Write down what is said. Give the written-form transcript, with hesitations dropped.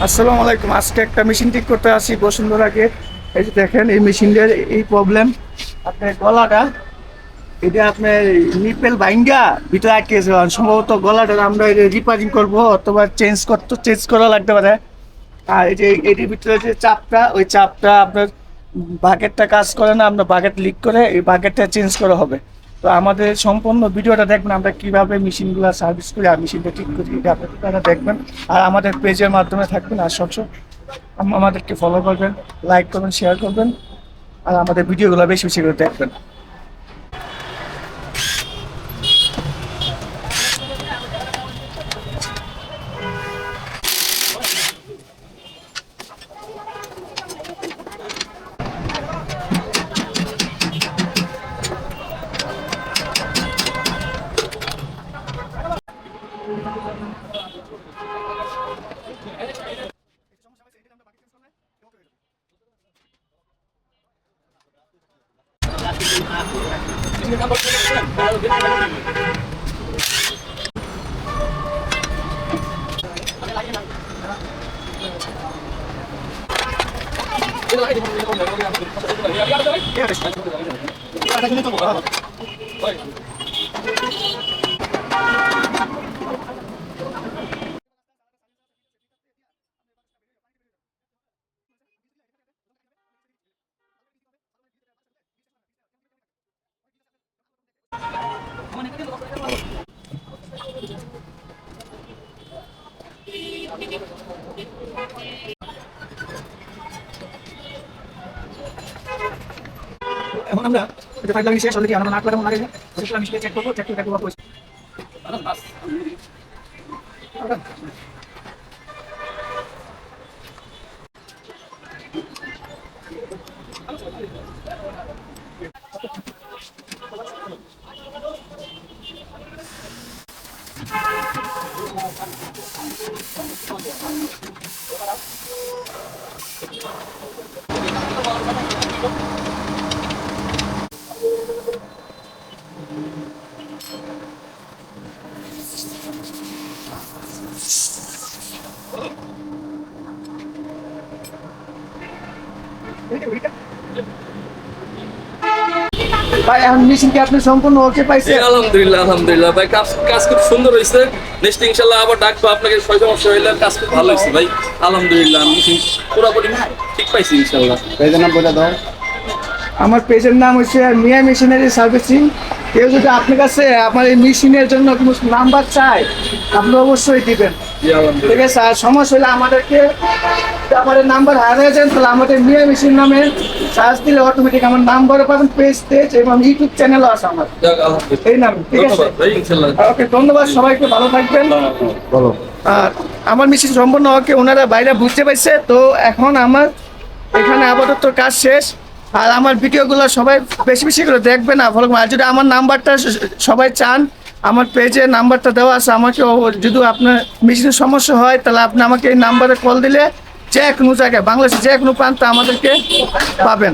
আসসালামু আলাইকুম। আজকে একটা মেশিন ঠিক করতে আসি বসুন্ধরা গেট। এই যে দেখেন, এই মেশিনটার এই প্রবলেম, আপনার গলাটা এটা আপনার নিপেল ভাঙ্গা ভিতরে আটকে গেছে। সম্ভবত গলাটা আমরা রিপেয়ারিং করবো অথবা চেঞ্জ করা লাগতে পারে। আর এই যে এটির ভিতরে যে চাপটা, ওই চাপটা আপনার বাকেটটা কাজ করে না, আপনার বাকেট লিক করে, এই বাকেটটা চেঞ্জ করা হবে। তো আমাদের সম্পূর্ণ ভিডিওটা দেখবেন, আমরা কিভাবে মেশিনগুলো সার্ভিস করি আর মেশিনটা ঠিক করি, এটা আপনারা দেখবেন। আর আমাদের পেজের মাধ্যমে থাকবেন। আর সবসময় আমাদেরকে ফলো করবেন, লাইক করবেন, শেয়ার করবেন, আর আমাদের ভিডিওগুলো বেশি বেশি করে দেখবেন। এখন আমরা ফাইভ লাইন শেষ অলরেডি, আমরা 8 লাগানো লাগে। আমি চেক করবো, চেক করে দেখবো ভাই। এখন মেশিন কি আপনি সম্পূর্ণ ওকে পাইছেন? আলহামদুলিল্লাহ আলহামদুলিল্লাহ ভাই, কাজ খুব সুন্দর হয়েছে। নেক্সট ইনশাআল্লাহ আবার ডাকবো আপনাকে, সমস্যা হইলে। কাজ খুব ভালো হয়েছে ভাই, আলহামদুলিল্লাহ। মেশিন পুরোপুরি ঠিক পাইছি ইনশাআল্লাহ। পেজের নাম বলে দাও। আমার পেজের নাম হচ্ছে মিয়া মেশিনারি সার্ভিসিং। কেউ যদি আপনার কাছে আমার এই মেশিনের জন্য কোনো নাম্বার চায়, আপনি অবশ্যই দিবেন, ঠিক আছে? আর সমস্যা হলে আমাদেরকে, আমাদের নাম্বার হারিয়ে যান, তাহলে আমাদের মিয়া মেশিন নামে সার্চ দিলে অটোমেটিক আমার নাম্বারও পাবেন, পেজ এবং ইউটিউব চ্যানেলও আছে আমার এই নাম, ঠিক আছে? ওকে, ধন্যবাদ সবাইকে, ভালো থাকবেন। বলো। আর আমার মেশিন সম্পূর্ণ ওকে, ওনারা বাইরে বুঝতে পারছে। তো এখন আমার এখানে আপাতত কাজ শেষ। আর আমার ভিডিওগুলো সবাই বেশি বেশি করে দেখবেন, আর ফলো করবেন। আর যদি আমার নাম্বারটা সবাই চান, আমার পেজে নাম্বারটা দেওয়া আছে। আমাকে যদি আপনার মেশিনের সমস্যা হয়, তাহলে আপনি আমাকে এই নাম্বারে কল দিলে যে কোনো জায়গায়, বাংলাদেশের যে কোনো প্রান্তে আমাদেরকে পাবেন।